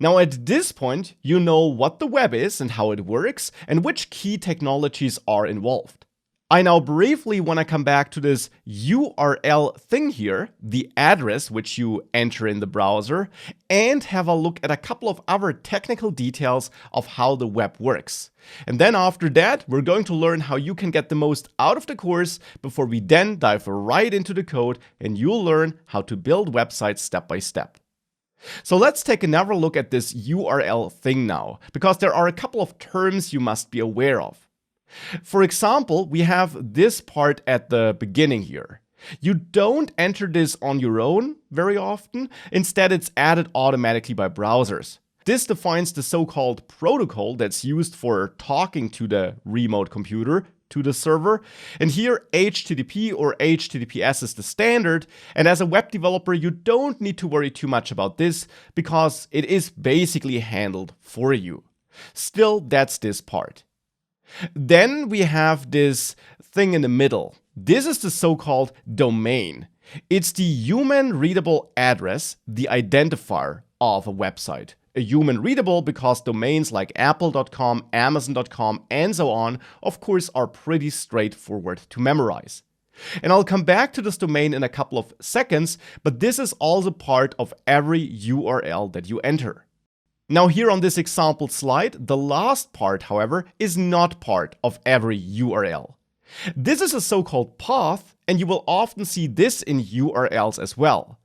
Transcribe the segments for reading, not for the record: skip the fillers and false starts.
Now at this point, you know what the web is and how it works and which key technologies are involved. I now briefly want to come back to this URL thing here, the address which you enter in the browser, and have a look at a couple of other technical details of how the web works. And then after that, we're going to learn how you can get the most out of the course before we then dive right into the code and you'll learn how to build websites step by step. So let's take another look at this URL thing now, because there are a couple of terms you must be aware of. For example, we have this part at the beginning here. You don't enter this on your own very often. Instead, it's added automatically by browsers. This defines the so-called protocol that's used for talking to the remote computer, to the server. And here, HTTP or HTTPS is the standard. And as a web developer, you don't need to worry too much about this because it is basically handled for you. Still, that's this part. Then we have this thing in the middle. This is the so-called domain. It's the human readable address, the identifier of a website. A human readable because domains like apple.com, amazon.com, and so on, of course, are pretty straightforward to memorize. And I'll come back to this domain in a couple of seconds, but this is also part of every URL that you enter. Now here on this example slide, the last part, however, is not part of every URL. This is a so-called path, and you will often see this in URLs as well.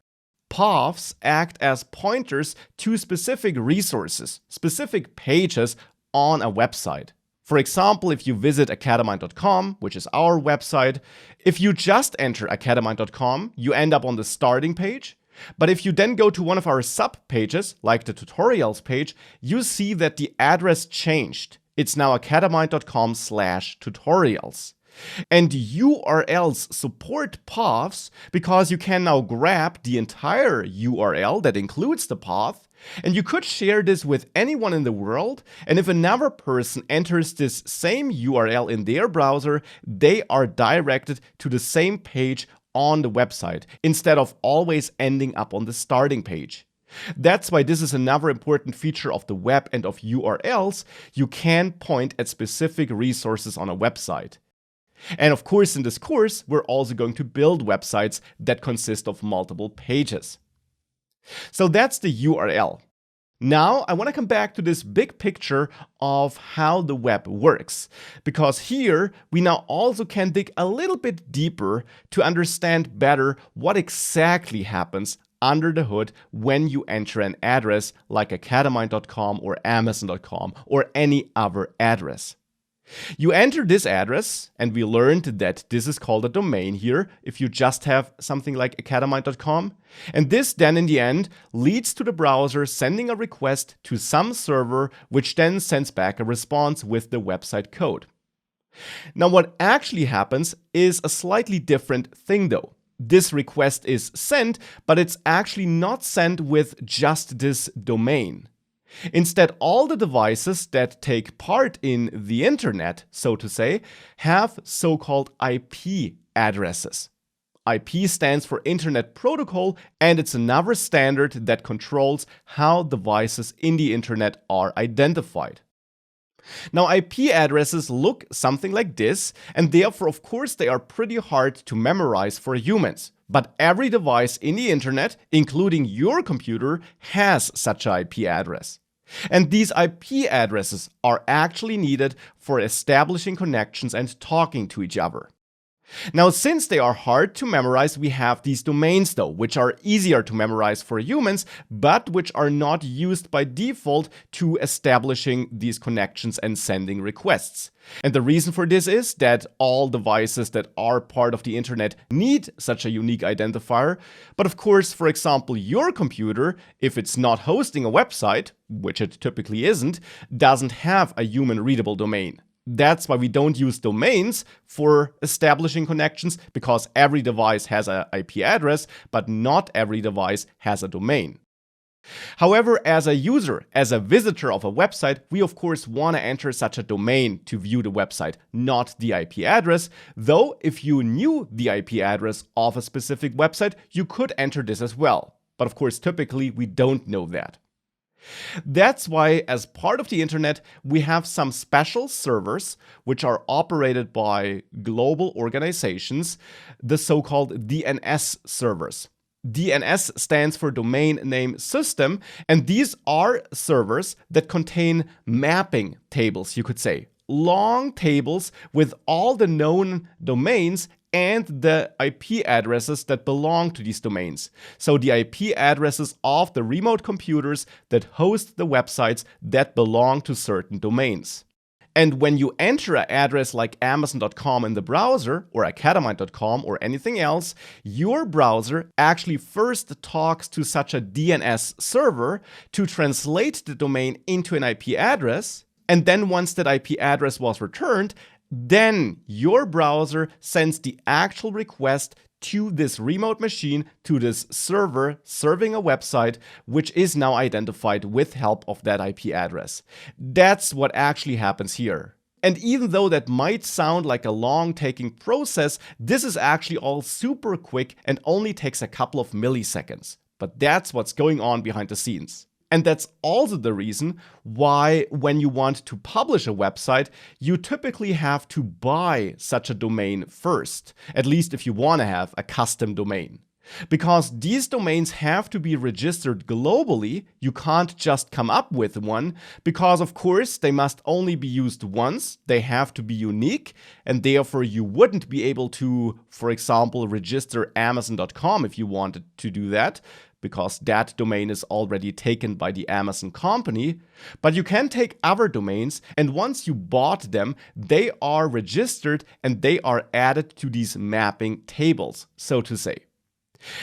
Paths act as pointers to specific resources, specific pages on a website. For example, if you visit academine.com, which is our website, if you just enter academine.com, you end up on the starting page. But if you then go to one of our sub-pages, like the tutorials page, you see that the address changed. It's now academine.com/tutorials. And URLs support paths because you can now grab the entire URL that includes the path, and you could share this with anyone in the world. And if another person enters this same URL in their browser, they are directed to the same page on the website, instead of always ending up on the starting page. That's why this is another important feature of the web and of URLs. You can point at specific resources on a website. And of course, in this course, we're also going to build websites that consist of multiple pages. So that's the URL. Now, I want to come back to this big picture of how the web works, because here we now also can dig a little bit deeper to understand better what exactly happens under the hood when you enter an address like academine.com or amazon.com or any other address. You enter this address, and we learned that this is called a domain here if you just have something like academine.com. And this then in the end leads to the browser sending a request to some server, which then sends back a response with the website code. Now what actually happens is a slightly different thing though. This request is sent, but it's actually not sent with just this domain. Instead, all the devices that take part in the internet, so to say, have so-called IP addresses. IP stands for Internet Protocol, and it's another standard that controls how devices in the internet are identified. Now, IP addresses look something like this, and therefore, of course, they are pretty hard to memorize for humans. But every device in the internet, including your computer, has such an IP address. And these IP addresses are actually needed for establishing connections and talking to each other. Now, since they are hard to memorize, we have these domains though, which are easier to memorize for humans, but which are not used by default to establishing these connections and sending requests. And the reason for this is that all devices that are part of the internet need such a unique identifier. But of course, for example, your computer, if it's not hosting a website, which it typically isn't, doesn't have a human readable domain. That's why we don't use domains for establishing connections, because every device has an IP address, but not every device has a domain. However, as a user, as a visitor of a website, we of course want to enter such a domain to view the website, not the IP address. Though if you knew the IP address of a specific website, you could enter this as well. But of course, typically we don't know that. That's why, as part of the internet, we have some special servers which are operated by global organizations, the so-called DNS servers. DNS stands for Domain Name System, and these are servers that contain mapping tables, you could say. Long tables with all the known domains and the IP addresses that belong to these domains. So the IP addresses of the remote computers that host the websites that belong to certain domains. And when you enter an address like Amazon.com in the browser, or Academite.com or anything else, your browser actually first talks to such a DNS server to translate the domain into an IP address. And then once that IP address was returned, then your browser sends the actual request to this remote machine, to this server serving a website, which is now identified with help of that IP address. That's what actually happens here. And even though that might sound like a long-taking process, this is actually all super quick and only takes a couple of milliseconds. But that's what's going on behind the scenes. And that's also the reason why, when you want to publish a website, you typically have to buy such a domain first, at least if you want to have a custom domain. Because these domains have to be registered globally, you can't just come up with one, because of course they must only be used once, they have to be unique, and therefore you wouldn't be able to, for example, register Amazon.com if you wanted to do that, because that domain is already taken by the Amazon company. But you can take other domains, and once you bought them, they are registered and they are added to these mapping tables, so to say.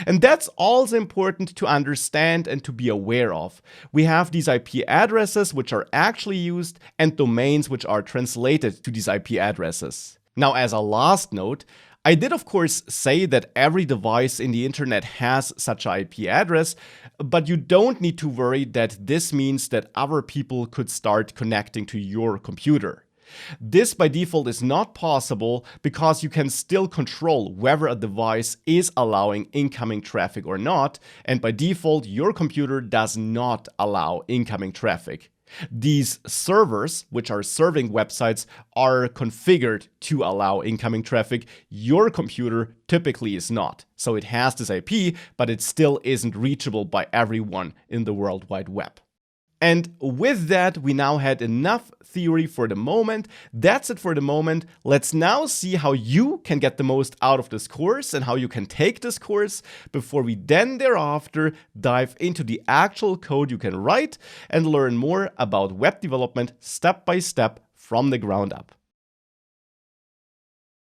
And that's also important to understand and to be aware of. We have these IP addresses which are actually used and domains which are translated to these IP addresses. Now, as a last note, I did of course say that every device in the internet has such an IP address, but you don't need to worry that this means that other people could start connecting to your computer. This by default is not possible because you can still control whether a device is allowing incoming traffic or not, and by default your computer does not allow incoming traffic. These servers, which are serving websites, are configured to allow incoming traffic. Your computer typically is not. So it has this IP, but it still isn't reachable by everyone in the World Wide Web. And with that, we now had enough theory for the moment. That's it for the moment. Let's now see how you can get the most out of this course and how you can take this course before we then thereafter dive into the actual code you can write and learn more about web development step by step from the ground up.